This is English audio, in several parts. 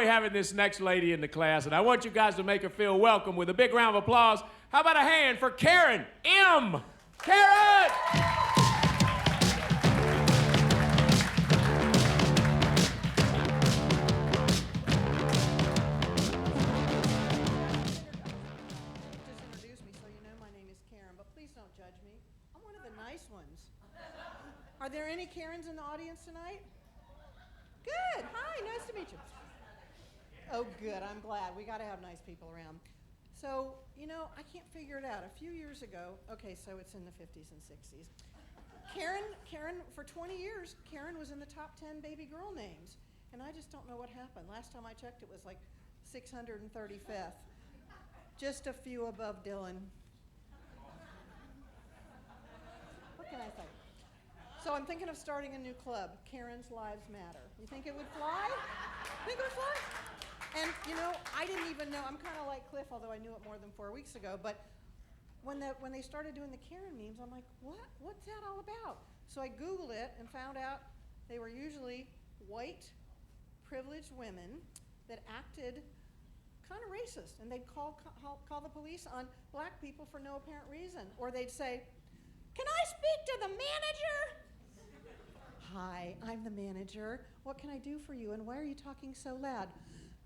enjoy having this next lady in the class, and I want you guys to make her feel welcome with a big round of applause. How about a hand for Karen M.? Karen! Are there any Karens in the audience tonight? Good. Hi, nice to meet you. Oh, good. I'm glad. We got to have nice people around. So, you know, I can't figure it out. A few years ago, okay, so it's in the 50s and 60s. Karen, for 20 years, Karen was in the top 10 baby girl names. And I just don't know what happened. Last time I checked, it was like 635th. Just a few above Dylan. What can I say? So I'm thinking of starting a new club, Karen's Lives Matter. You think it would fly? Think it would fly? And you know, I didn't even know, I'm kind of like Cliff, although I knew it more than 4 weeks ago, but when they started doing the Karen memes, I'm like, what's that all about? So I Googled it and found out they were usually white, privileged women that acted kind of racist, and they'd call the police on black people for no apparent reason. Or they'd say, "Can I speak to the manager?" "Hi, I'm the manager. What can I do for you, and why are you talking so loud?"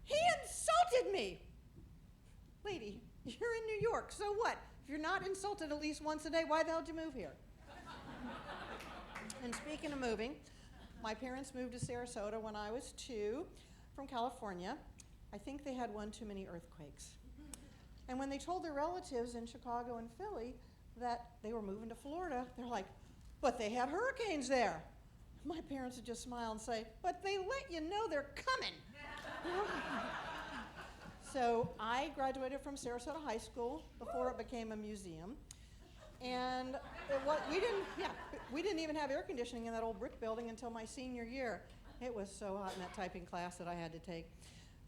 "He insulted me!" "Lady, you're in New York, so what? If you're not insulted at least once a day, why the hell did you move here?" And speaking of moving, my parents moved to Sarasota when I was 2 from California. I think they had one too many earthquakes. And when they told their relatives in Chicago and Philly that they were moving to Florida, they're like, "But they have hurricanes there." My parents would just smile and say, "But they let you know they're coming." So I graduated from Sarasota High School before it became a museum. And we didn't even have air conditioning in that old brick building until my senior year. It was so hot in that typing class that I had to take.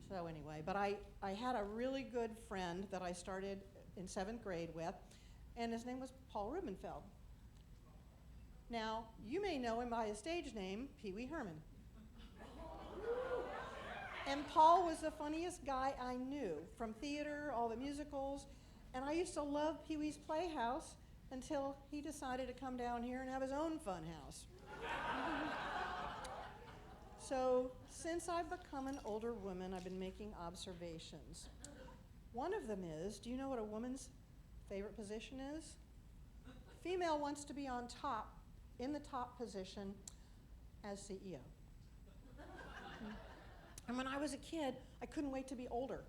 So anyway, but I had a really good friend that I started in 7th grade with, and his name was Paul Rubenfeld. Now, you may know him by his stage name, Pee Wee Herman. And Paul was the funniest guy I knew, from theater, all the musicals, and I used to love Pee Wee's Playhouse until he decided to come down here and have his own fun house. So, since I've become an older woman, I've been making observations. One of them is, do you know what a woman's favorite position is? Female wants to be on top, in the top position as CEO. And when I was a kid, I couldn't wait to be older.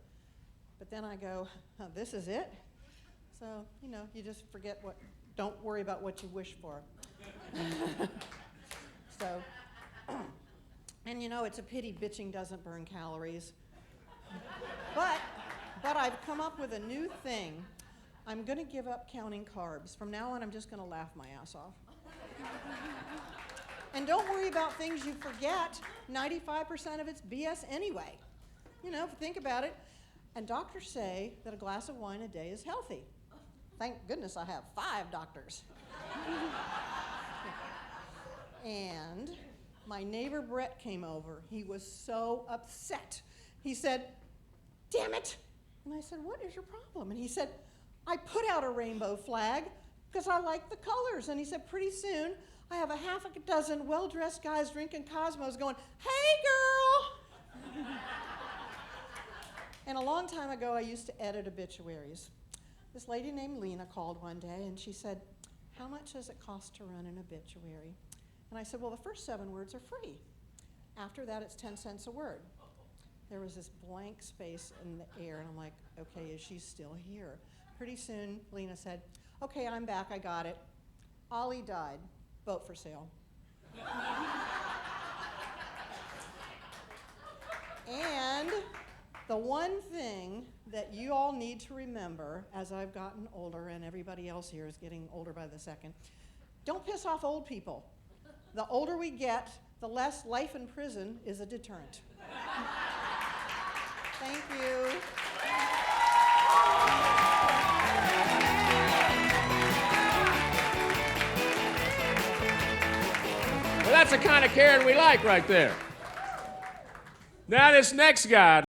But then I go, oh, this is it? So, you know, you just don't worry about what you wish for. So, and you know, it's a pity bitching doesn't burn calories. But I've come up with a new thing. I'm gonna give up counting carbs. From now on, I'm just gonna laugh my ass off. And don't worry about things you forget. 95% of it's BS anyway. You know, think about it. And doctors say that a glass of wine a day is healthy. Thank goodness I have 5 doctors. And my neighbor Brett came over. He was so upset. He said, "Damn it." And I said, "What is your problem?" And he said, "I put out a rainbow flag because I like the colors." And he said, "Pretty soon, I have a half a dozen well-dressed guys drinking Cosmos going, 'Hey, girl!'" And a long time ago, I used to edit obituaries. This lady named Lena called one day, and she said, "How much does it cost to run an obituary?" And I said, "Well, the first 7 words are free. After that, it's 10 cents a word." There was this blank space in the air, and I'm like, okay, is she still here? Pretty soon, Lena said, "Okay, I'm back, I got it. Ollie died. Boat for sale." And the one thing that you all need to remember as I've gotten older, and everybody else here is getting older by the second, don't piss off old people. The older we get, the less life in prison is a deterrent. Thank you. Well, that's the kind of Karen we like right there. Now this next guy.